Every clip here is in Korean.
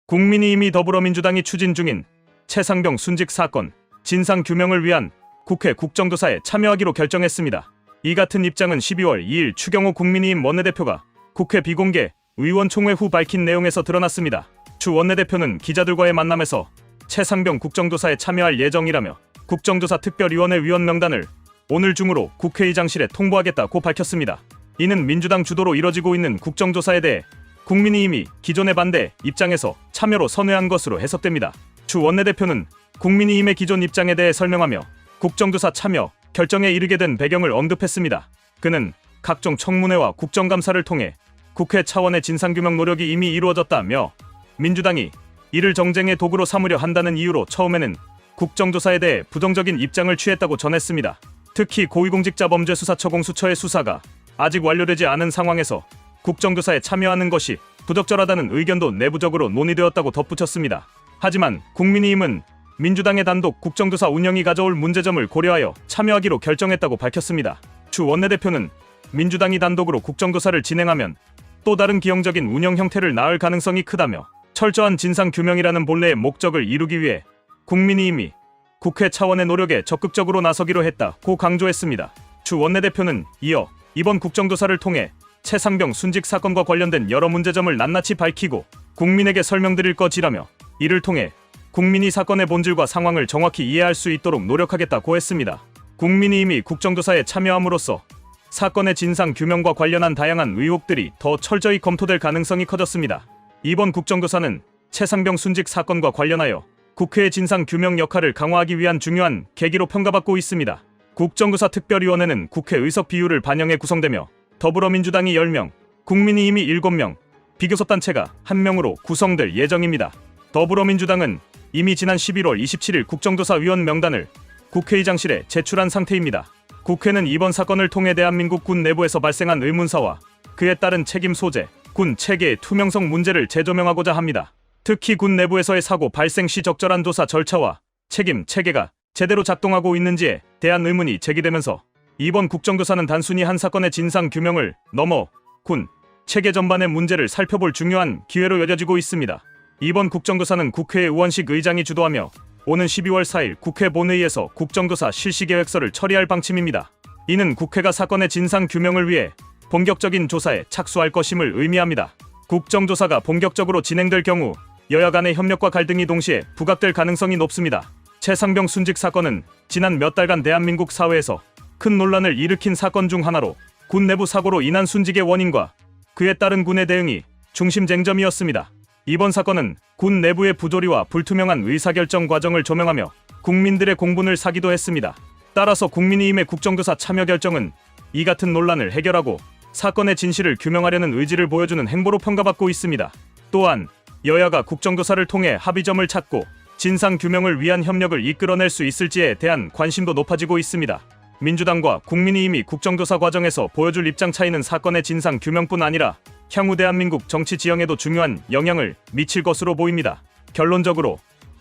국민의힘이 더불어민주당이 추진 중인 최상병 순직 사건 진상규명을 위한 국회 국정조사에 참여하기로 결정했습니다. 이 같은 입장은 12월 2일 추경호 국민의힘 원내대표가 국회 비공개 의원총회 후 밝힌 내용에서 드러났습니다. 추 원내대표는 기자들과의 만남에서 최상병 국정조사에 참여할 예정이라며 국정조사 특별위원회 위원 명단을 오늘 중으로 국회의장실에 통보하겠다고 밝혔습니다. 이는 민주당 주도로 이뤄지고 있는 국정조사에 대해 국민의힘이 기존의 반대 입장에서 참여로 선회한 것으로 해석됩니다. 추 원내대표는 국민의힘의 기존 입장에 대해 설명하며 국정조사 참여 결정에 이르게 된 배경을 언급했습니다. 그는 각종 청문회와 국정감사를 통해 국회 차원의 진상규명 노력이 이미 이루어졌다며 민주당이 이를 정쟁의 도구로 삼으려 한다는 이유로 처음에는 국정조사에 대해 부정적인 입장을 취했다고 전했습니다. 특히 고위공직자범죄수사처 공수처의 수사가 아직 완료되지 않은 상황에서 국정조사에 참여하는 것이 부적절하다는 의견도 내부적으로 논의되었다고 덧붙였습니다. 하지만 국민의힘은 민주당의 단독 국정조사 운영이 가져올 문제점을 고려하여 참여하기로 결정했다고 밝혔습니다. 추 원내대표는 민주당이 단독으로 국정조사를 진행하면 또 다른 기형적인 운영 형태를 낳을 가능성이 크다며 철저한 진상규명이라는 본래의 목적을 이루기 위해 국민의힘이 국회 차원의 노력에 적극적으로 나서기로 했다고 강조했습니다. 추 원내대표는 이어 이번 국정조사를 통해 최상병 순직 사건과 관련된 여러 문제점을 낱낱이 밝히고 국민에게 설명드릴 것이라며 이를 통해 국민이 사건의 본질과 상황을 정확히 이해할 수 있도록 노력하겠다고 했습니다. 국민의힘이 국정조사에 참여함으로써 사건의 진상 규명과 관련한 다양한 의혹들이 더 철저히 검토될 가능성이 커졌습니다. 이번 국정조사는 최상병 순직 사건과 관련하여 국회의 진상 규명 역할을 강화하기 위한 중요한 계기로 평가받고 있습니다. 국정조사 특별위원회는 국회 의석 비율을 반영해 구성되며 더불어민주당이 10명, 국민의힘이 7명, 비교섭단체가 1명으로 구성될 예정입니다. 더불어민주당은 이미 지난 11월 27일 국정조사위원 명단을 국회의장실에 제출한 상태입니다. 국회는 이번 사건을 통해 대한민국 군 내부에서 발생한 의문사와 그에 따른 책임 소재, 군 체계의 투명성 문제를 재조명하고자 합니다. 특히 군 내부에서의 사고 발생 시 적절한 조사 절차와 책임 체계가 제대로 작동하고 있는지에 대한 의문이 제기되면서 이번 국정조사는 단순히 한 사건의 진상 규명을 넘어 군 체계 전반의 문제를 살펴볼 중요한 기회로 여겨지고 있습니다. 이번 국정조사는 국회 의원식 의장이 주도하며 오는 12월 4일 국회 본회의에서 국정조사 실시계획서를 처리할 방침입니다. 이는 국회가 사건의 진상 규명을 위해 본격적인 조사에 착수할 것임을 의미합니다. 국정조사가 본격적으로 진행될 경우 여야 간의 협력과 갈등이 동시에 부각될 가능성이 높습니다. 최상병 순직 사건은 지난 몇 달간 대한민국 사회에서 큰 논란을 일으킨 사건 중 하나로 군 내부 사고로 인한 순직의 원인과 그에 따른 군의 대응이 중심 쟁점이었습니다. 이번 사건은 군 내부의 부조리와 불투명한 의사결정 과정을 조명하며 국민들의 공분을 사기도 했습니다. 따라서 국민의힘의 국정조사 참여 결정은 이 같은 논란을 해결하고 사건의 진실을 규명하려는 의지를 보여주는 행보로 평가받고 있습니다. 또한 여야가 국정조사를 통해 합의점을 찾고 진상규명을 위한 협력을 이끌어낼 수 있을지에 대한 관심도 높아지고 있습니다. 민주당과 국민의힘이 국정조사 과정에서 보여줄 입장 차이는 사건의 진상규명뿐 아니라 향후 대한민국 정치 지형에도 중요한 영향을 미칠 것으로 보입니다. 결론적으로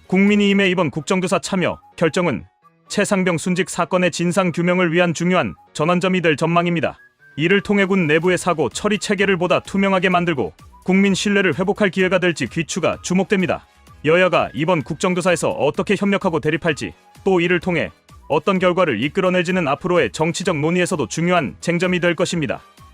국민의힘의 이번 국정조사 참여 결정은 최상병 순직 사건의 진상규명을 위한 중요한 전환점이 될 전망입니다. 이를 통해 군 내부의 사고 처리 체계를 보다 투명하게 만들고 국민 신뢰를 회복할 기회가 될지 귀추가 주목됩니다. 여야가 이번 국정조사에서 어떻게 협력하고 대립할지 또 이를 통해 어떤 결과를 이끌어낼지는 앞으로의 정치적 논의에서도 중요한 쟁점이 될 것입니다.